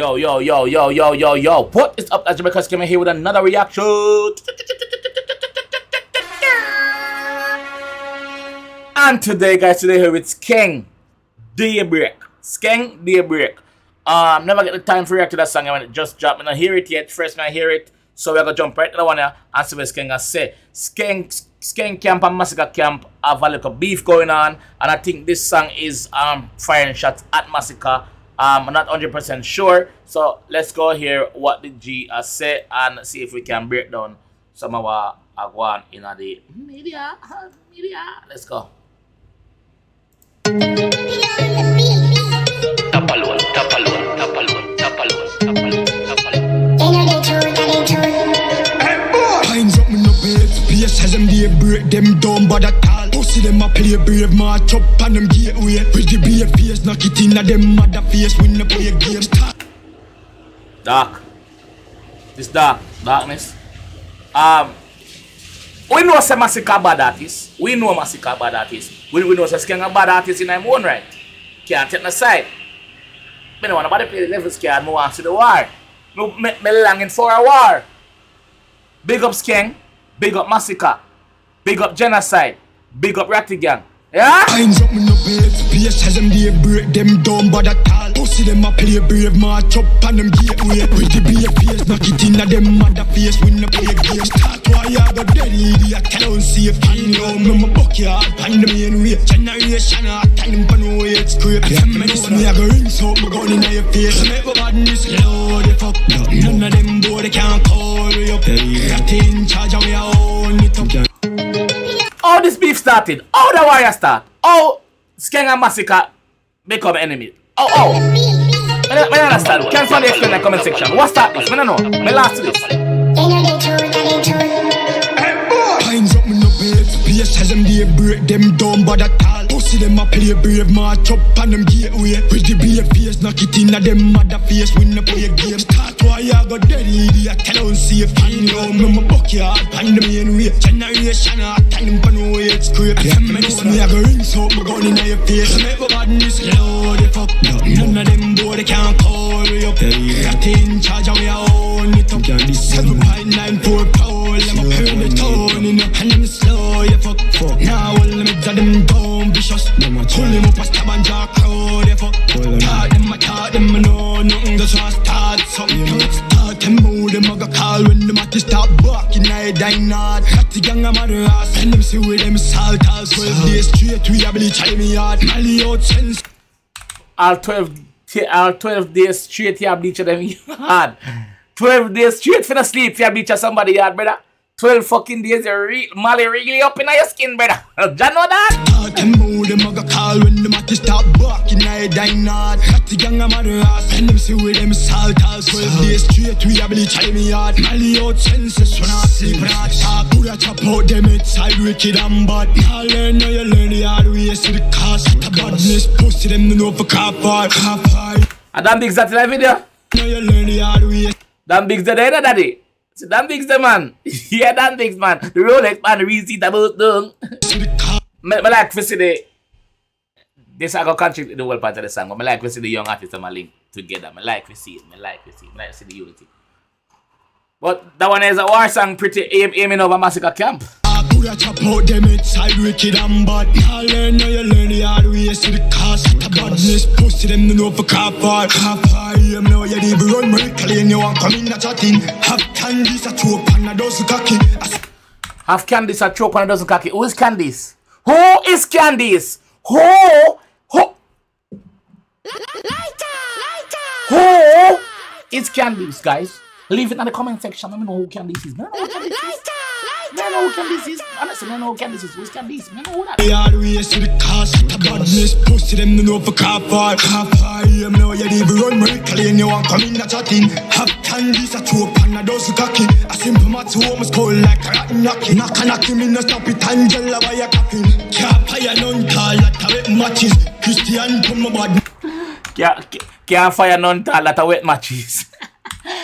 Yo. What is up? Jamaica's coming here with another reaction. And today, guys, here with Skeng, Daybreak. Skeng, Daybreak. Never get the time to react to that song when it just dropped. I don't hear it yet. First, I hear it. So we're gonna jump right to the one here and see what Skeng has say. Skeng camp and Massacre camp have a little beef going on, and I think this song is firing shots at Massacre. I'm not 100% sure, so let's go hear what the G has said and see if we can break down some of our one in the media. Let's go. As them they break them down but at all. Pussy them a play brave, march up on them gateway. With the brave face, knock it in at them mother face when they play games. Dark. This darkness. We know some Massacre bad artists. We know Massacre bad artists. We know some Skeng a bad artist in their own right. Can't take the side. I don't want nobody play the level scared. I want to see the war. Me longing for a war. Big up Skeng. Big up Massacre, big up Genocide, big up Ratty Gang. Yeah? Lines up me no face as them they break them down but at all. Pussy them a play brave, march up on them gateway. With the brave face, knock it in at them mother face when they play games. Start why I got dead idiot, tell on safe. I know me my backyard, on the main way. Generation I tell them for no way it's scrape. Me I go ring so me gun in your face. Make my badness low, they fuck. None of them boy they can't call you up. Ratty in charge and we are on it up. How this beef started? How the wire start? How Skeng and Massacre become enemies? I don't understand. Can somebody explain in the comment section? What start this? I don't know. Me last this. Lines up me no face as them they break them down but at all. Pussy them a play brave, march up on them gateway. With the brave face, knock it in at them mother face when they play games. Start why I got dead idiot, tell on safe. I know me my backyard, on the main way. Generation I tell them for no way it's scrape. Me I go ring so me gun in your face. Make my badness low, they fuck. None of them boy they can't call you up. Ratty in charge and we are on it up. 7.94 power, let me hear the tone in your hand and slow, you fuck. Now all the mids of them down vicious. Pull them up a stab and jaw crowd, you fuck. Talk them, I know nothing, just want to start something. Start them move, them I go call when them at the start barking, I die not. Got the gang of mother ass, send them see where them salt all 12 days straight, we have bleach out me yard. Mally out sense. All 12 days straight, you have bleach them yard. 12 days straight for the sleep, you have bleach somebody yard, brother. 12 fucking days, Molly really up in your skin, brother. Do you know that? Them move, them I go call when them at the start barking, I die not. Got the gang of mother ass, send them see where them salt all 12 days straight, we have bleach out me yard. Mally out senses when I sleep and I talk. Who that chop out them inside wicked and bad. Now learn, now you learn the hard way, see the cost. The badness, pussy them to know for car park. And Dan Biggs that in the video? Now you learn the hard way. Dan Biggs the day, daddy. Dan Biggs the man. Yeah, Dan Biggs man. The Rolex man, the receipt about done. I like to see the... This I go contribute the whole part of the song, but I like to see the young artists and my link together. I like to see it. I like to see the unity. But that one is a war song pretty aiming over Massacre camp. I chop out them inside wicked and bad. Now learn, now you learn the hard way, see the cost. The badness, pussy them to know for car park. I'm now you leave run mercally and you want come in a chatting. Have Candice a choke and a dozen cocky. Have Candice a choke and a dozen cocky. Who is Candice? Who is Candice? Who is Candice, guys? Leave it in the comment section. Let me know who Candice is. I know who Candice is. Honestly, I know who Candice is. Who's Candice? I know who that is. The hard way, see the cost. The badness, pussy them to know for car park. I'm now you leave run mercally and you want come in a chatting. Have Candice a choke and a dozen cocky. A simple match home is cold like a rotten knocking. Knock him in a stop it, Angela by a coffin. Can't fire none tall that a wet matches. Christian come my body. Can't fire none tall that a wet matches.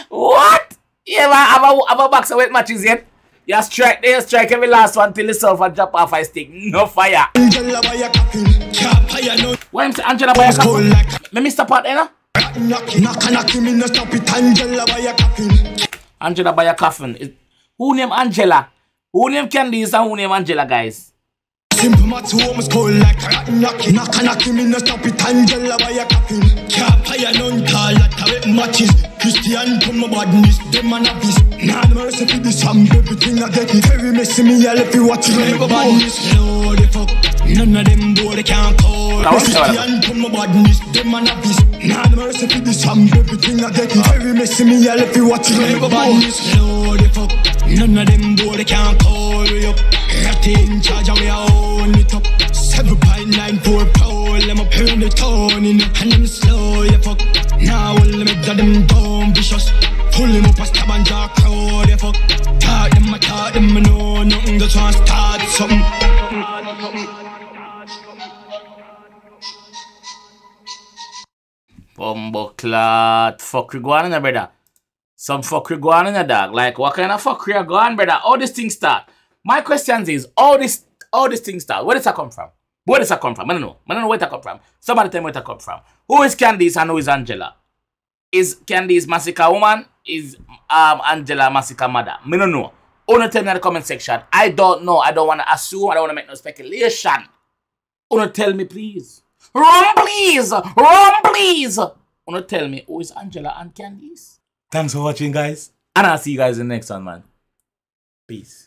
What? You ever have a box of wet matches yet? You strike every last one till the sulfur drop off a stick. No fire. Angela by a coffin. Can't fire none. Why am I Angela by a coffin? Let me stop out there now. Knock me no stop it. Angela buy a coffin. Angela buy a coffin. Who name Angela? Who name Candice and who name Angela, guys? Simple maths home is cold like a rat knock me no stop it. Angela buy a coffin. Can't pay a non call like a wet matches. Christian come my badness, them a novice. Nah, the mercy for this and everything I get it. Very messy me, I left you watch it. Never badness, no the fuck. None of them boy they can't call. Christian come my badness, them a novice. Nah, the mercy for this and everything I get it. Very messy me, I left you watch it. Never badness, no the fuck. None of them boy they can't call me up. Rat in charge and we own it up. 7.94 power, let my parent the tone in it. And them slow, yeah fuck. Now all them got them down vicious. Pull him up a stab and jaw crowd, yeah fuck. Talk them, I know nothing, just want to start something. Bumbleclot. Fuckery go on in there, brother. Some fuckery go on in there, dog. Like, what kind of fuckery are go on, brother? How this thing start? My question is, all this thing start, where does that come from? Where does that come from? I don't know where that come from. Somebody tell me where that come from. Who is Candice and who is Angela? Is Candice Massacre woman? Is Angela Massacre mother? I don't know. Wanna tell me in the comment section. I don't know. I don't want to assume. I don't want to make no speculation. Wanna tell me, please. Run, please. Run, please. Wanna tell me who is Angela and Candice? Thanks for watching, guys. And I'll see you guys in the next one, man. Peace.